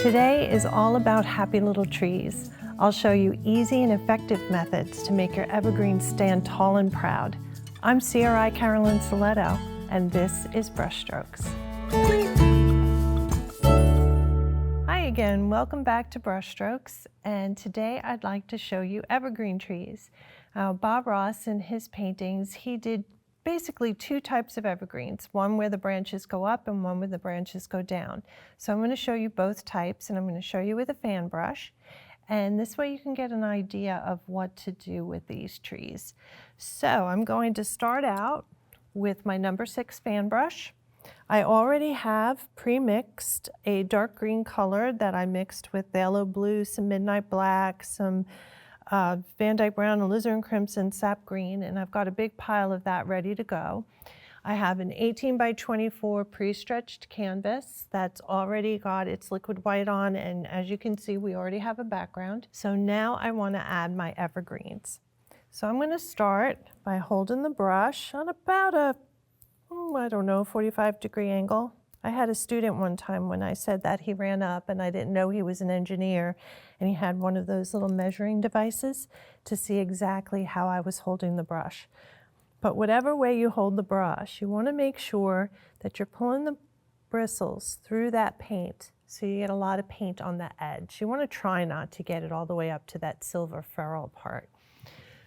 Today is all about happy little trees. I'll show you easy and effective methods to make your evergreens stand tall and proud. I'm CRI Carolyn Saletto, and this is Brushstrokes. Hi again, welcome back to Brushstrokes, and today I'd like to show you evergreen trees. Bob Ross, in his paintings, he did basically two types of evergreens, one where the branches go up and one where the branches go down. So I'm going to show you both types, and I'm going to show you with a fan brush. And this way you can get an idea of what to do with these trees. So I'm going to start out with my number 6 fan brush. I already have pre-mixed a dark green color that I mixed with phthalo blue, some midnight black, some Van Dyke brown, alizarin crimson, sap green, and I've got a big pile of that ready to go. I have an 18 by 24 pre-stretched canvas that's already got its liquid white on, and as you can see, we already have a background. So now I want to add my evergreens. So I'm going to start by holding the brush on about a, 45-degree angle. I had a student one time when I said that, he ran up and I didn't know he was an engineer, and he had one of those little measuring devices to see exactly how I was holding the brush. But whatever way you hold the brush, you want to make sure that you're pulling the bristles through that paint so you get a lot of paint on the edge. You want to try not to get it all the way up to that silver ferrule part.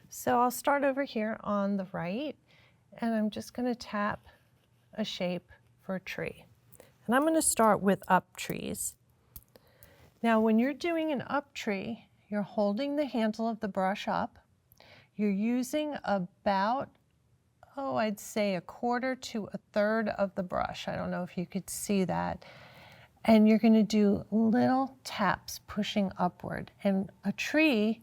So I'll start over here on the right, and I'm just going to tap a shape for a tree. And I'm going to start with up trees. Now when you're doing an up tree, you're holding the handle of the brush up. You're using about, I'd say 1/4 to 1/3 of the brush. I don't know if you could see that. And you're going to do little taps pushing upward. And a tree,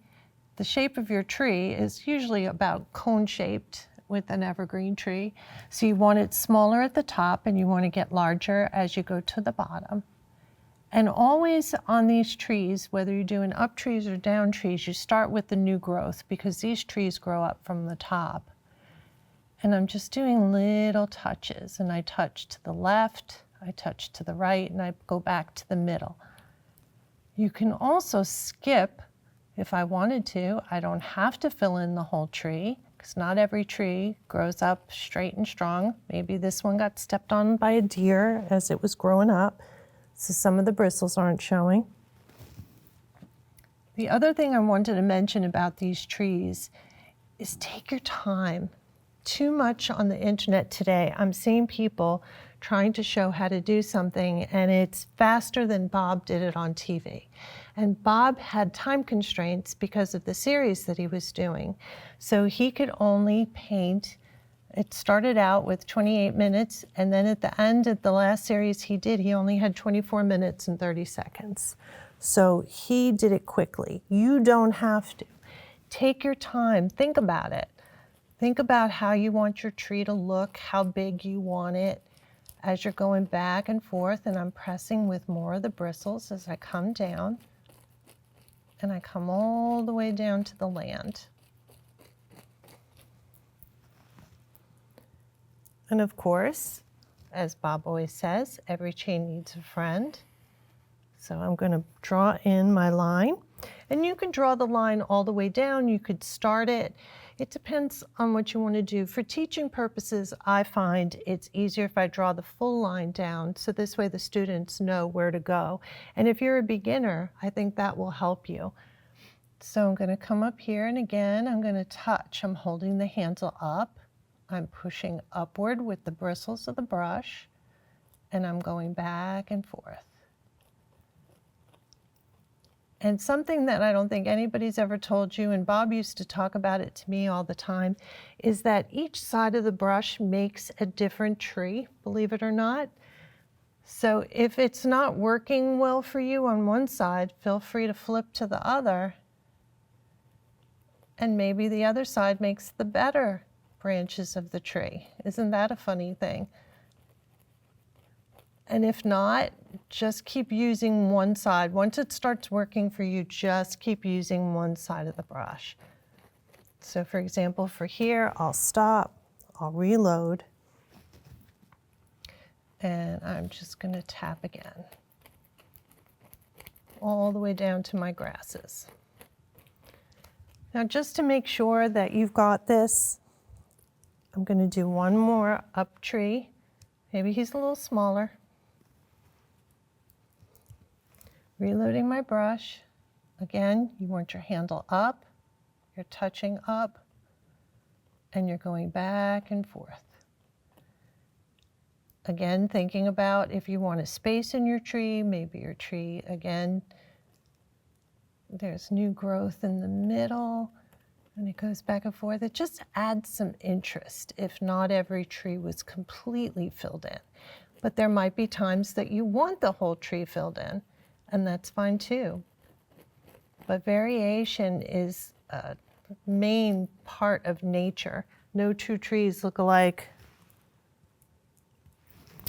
the shape of your tree is usually about cone-shaped with an evergreen tree. So you want it smaller at the top and you want to get larger as you go to the bottom. And always on these trees, whether you're doing up trees or down trees, you start with the new growth because these trees grow up from the top. And I'm just doing little touches, and I touch to the left, I touch to the right, and I go back to the middle. You can also skip if I wanted to. I don't have to fill in the whole tree, because not every tree grows up straight and strong. Maybe this one got stepped on by a deer as it was growing up, so some of the bristles aren't showing. The other thing I wanted to mention about these trees is take your time. Too much on the internet today, I'm seeing people trying to show how to do something, and it's faster than Bob did it on TV. And Bob had time constraints because of the series that he was doing. So he could only paint, it started out with 28 minutes, and then at the end of the last series he did, he only had 24 minutes and 30 seconds. So he did it quickly. You don't have to. Take your time, think about it. Think about how you want your tree to look, how big you want it. As you're going back and forth, and I'm pressing with more of the bristles as I come down, and I come all the way down to the land. And of course, as Bob always says, every tree needs a friend. So I'm going to draw in my line, and you can draw the line all the way down. You could start it. It depends on what you want to do. For teaching purposes, I find it's easier if I draw the full line down, so this way the students know where to go. And if you're a beginner, I think that will help you. So I'm going to come up here, and again, I'm going to touch. I'm holding the handle up. I'm pushing upward with the bristles of the brush, and I'm going back and forth. And something that I don't think anybody's ever told you, and Bob used to talk about it to me all the time, is that each side of the brush makes a different tree, believe it or not. So if it's not working well for you on one side, feel free to flip to the other, and maybe the other side makes the better branches of the tree. Isn't that a funny thing? And if not, just keep using one side. Once it starts working for you, just keep using one side of the brush. So for example, for here, I'll stop, I'll reload, and I'm just going to tap again. all the way down to my grasses. Now, just to make sure that you've got this, I'm going to do one more up tree. Maybe he's a little smaller. Reloading my brush. Again, you want your handle up, you're touching up, and you're going back and forth. Again, thinking about if you want a space in your tree, maybe your tree, again, there's new growth in the middle, and it goes back and forth. It just adds some interest if not every tree was completely filled in. But there might be times that you want the whole tree filled in, and that's fine too. But variation is a main part of nature. No two trees look alike.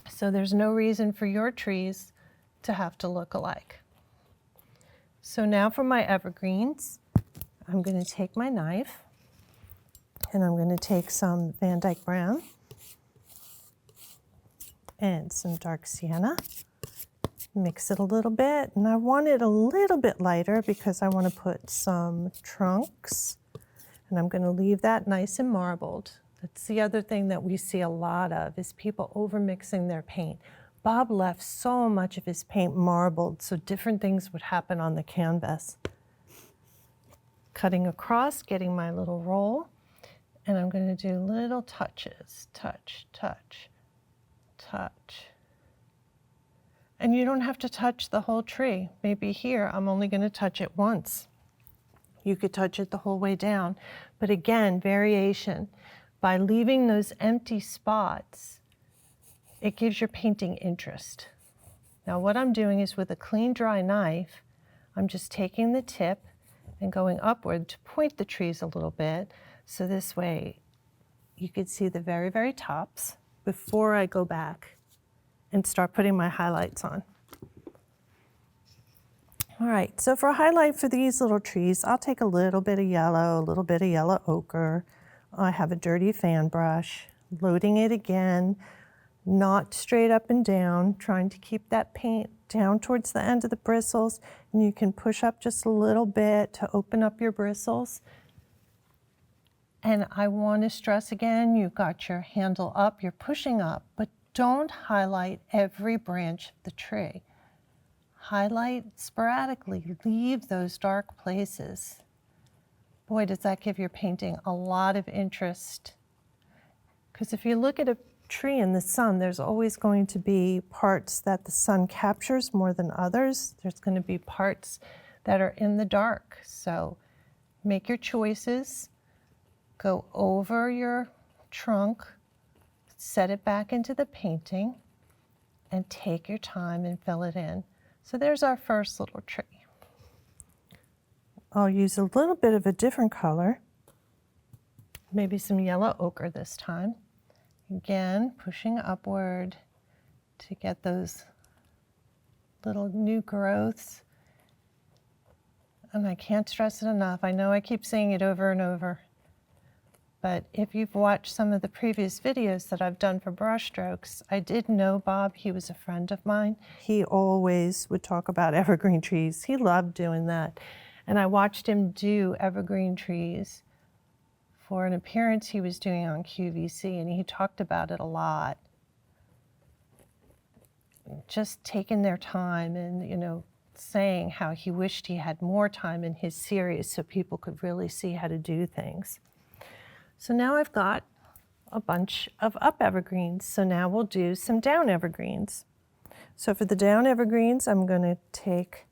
So there's no reason for your trees to have to look alike. So now for my evergreens, I'm going to take my knife and I'm going to take some Van Dyke Brown and some dark sienna. Mix it a little bit, and I want it a little bit lighter because I want to put some trunks, and I'm going to leave that nice and marbled. That's the other thing that we see a lot of, is people over mixing their paint. Bob left so much of his paint marbled, so different things would happen on the canvas. Cutting across, getting my little roll, and I'm going to do little touches, touch, touch, touch. And you don't have to touch the whole tree. Maybe here, I'm only going to touch it once. You could touch it the whole way down. But again, variation. By leaving those empty spots, it gives your painting interest. Now what I'm doing is with a clean, dry knife, I'm just taking the tip and going upward to point the trees a little bit. So this way, you could see the very, very tops before I go back and start putting my highlights on. All right, so for a highlight for these little trees, I'll take a little bit of yellow, a little bit of yellow ochre. I have a dirty fan brush, loading it again, not straight up and down, trying to keep that paint down towards the end of the bristles, and you can push up just a little bit to open up your bristles. And I want to stress again, you've got your handle up, you're pushing up, but don't highlight every branch of the tree. Highlight sporadically, leave those dark places. Boy, does that give your painting a lot of interest. Because if you look at a tree in the sun, there's always going to be parts that the sun captures more than others. There's going to be parts that are in the dark. So make your choices, go over your trunk, set it back into the painting, and take your time and fill it in. So there's our first little tree. I'll use a little bit of a different color, maybe some yellow ochre this time. Again, pushing upward to get those little new growths. And I can't stress it enough. I know I keep saying it over and over. But if you've watched some of the previous videos that I've done for brush strokes, I did know Bob. He was a friend of mine. He always would talk about evergreen trees. He loved doing that. And I watched him do evergreen trees for an appearance he was doing on QVC, and he talked about it a lot. Just taking their time and, you know, saying how he wished he had more time in his series so people could really see how to do things. So now I've got a bunch of up evergreens. So now we'll do some down evergreens. So for the down evergreens, I'm going to take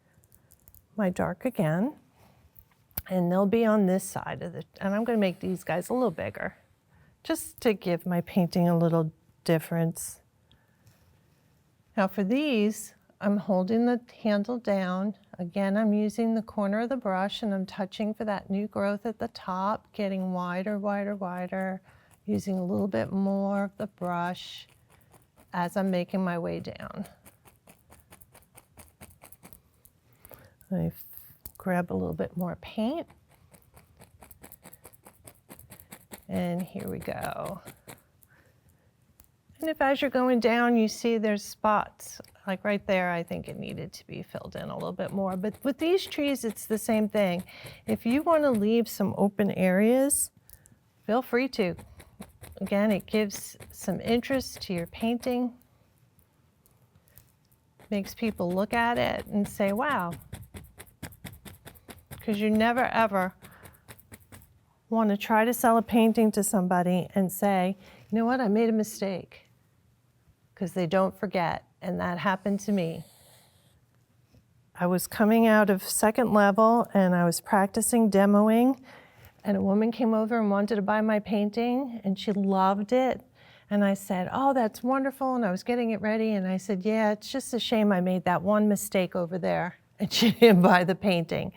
my dark again, and they'll be on this side of the, and I'm going to make these guys a little bigger, just to give my painting a little difference. Now for these, I'm holding the handle down. Again, I'm using the corner of the brush and I'm touching for that new growth at the top, getting wider, wider, wider, using a little bit more of the brush as I'm making my way down. I grab a little bit more paint. And here we go. And if as you're going down, you see there's spots Like right there, I think it needed to be filled in a little bit more. But with these trees, it's the same thing. If you want to leave some open areas, feel free to. Again, it gives some interest to your painting. Makes people look at it and say, wow. Because you never ever want to try to sell a painting to somebody and say, you know what, I made a mistake. Because they don't forget. And that happened to me. I was coming out of second level and I was practicing demoing, and a woman came over and wanted to buy my painting and she loved it. And I said, oh, that's wonderful. And I was getting it ready and I said, yeah, it's just a shame I made that one mistake over there. And she didn't buy the painting.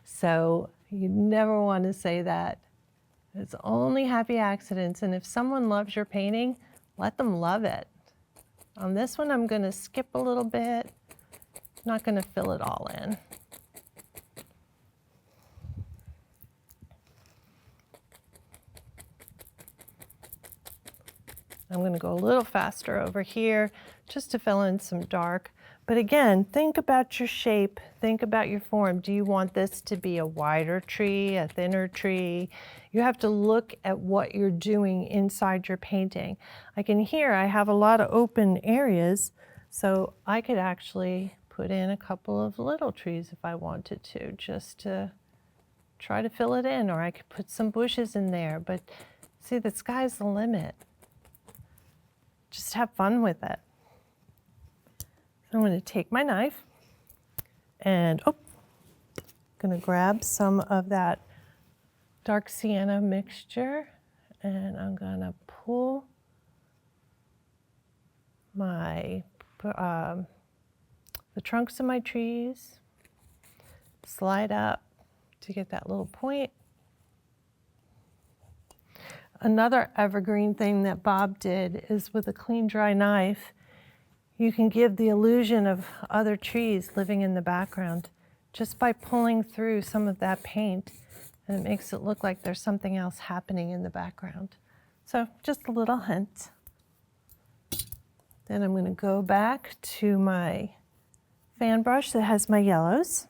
So you never want to say that. It's only happy accidents. And if someone loves your painting, let them love it. On this one, I'm going to skip a little bit. I'm not going to fill it all in. I'm going to go a little faster over here just to fill in some dark. But again, think about your shape, think about your form. Do you want this to be a wider tree, a thinner tree? You have to look at what you're doing inside your painting. Like in here, I have a lot of open areas, so I could actually put in a couple of little trees if I wanted to, just to try to fill it in, or I could put some bushes in there. But see, the sky's the limit. Just have fun with it. I'm going to take my knife and going to grab some of that dark sienna mixture, and I'm going to pull my the trunks of my trees, slide up to get that little point. Another evergreen thing that Bob did is with a clean, dry knife, you can give the illusion of other trees living in the background just by pulling through some of that paint, and it makes it look like there's something else happening in the background. So just a little hint. Then I'm going to go back to my fan brush that has my yellows,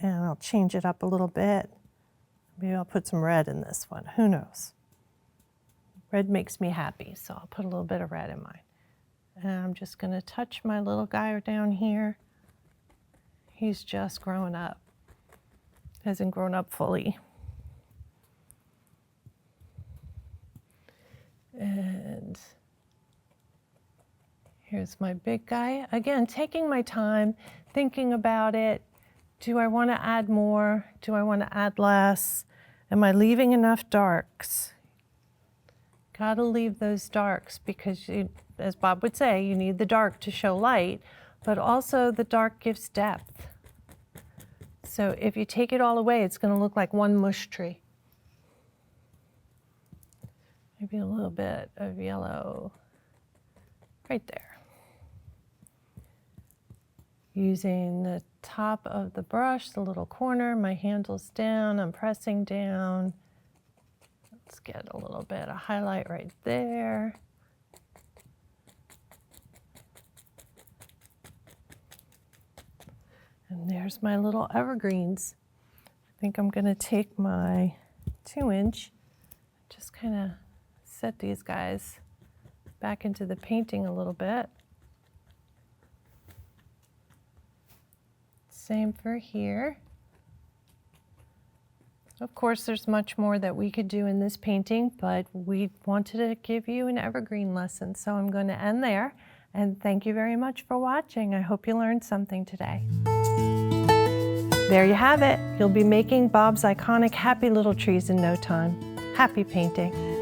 and I'll change it up a little bit. Maybe I'll put some red in this one, who knows. Red makes me happy, so I'll put a little bit of red in mine. And I'm just going to touch my little guy down here. He's just growing up. Hasn't grown up fully. And here's my big guy. Again, taking my time, thinking about it. Do I want to add more? Do I want to add less? Am I leaving enough darks? Got to leave those darks because, as Bob would say, you need the dark to show light, but also the dark gives depth. So if you take it all away, it's going to look like one mush tree. Maybe a little bit of yellow right there. Using the top of the brush, the little corner, my handle's down, I'm pressing down. Let's get a little bit of highlight right there. And there's my little evergreens. I think I'm going to take my 2-inch, just kind of set these guys back into the painting a little bit. Same for here. Of course, there's much more that we could do in this painting, but we wanted to give you an evergreen lesson, so I'm going to end there. And thank you very much for watching. I hope you learned something today. There you have it. You'll be making Bob's iconic happy little trees in no time. Happy painting.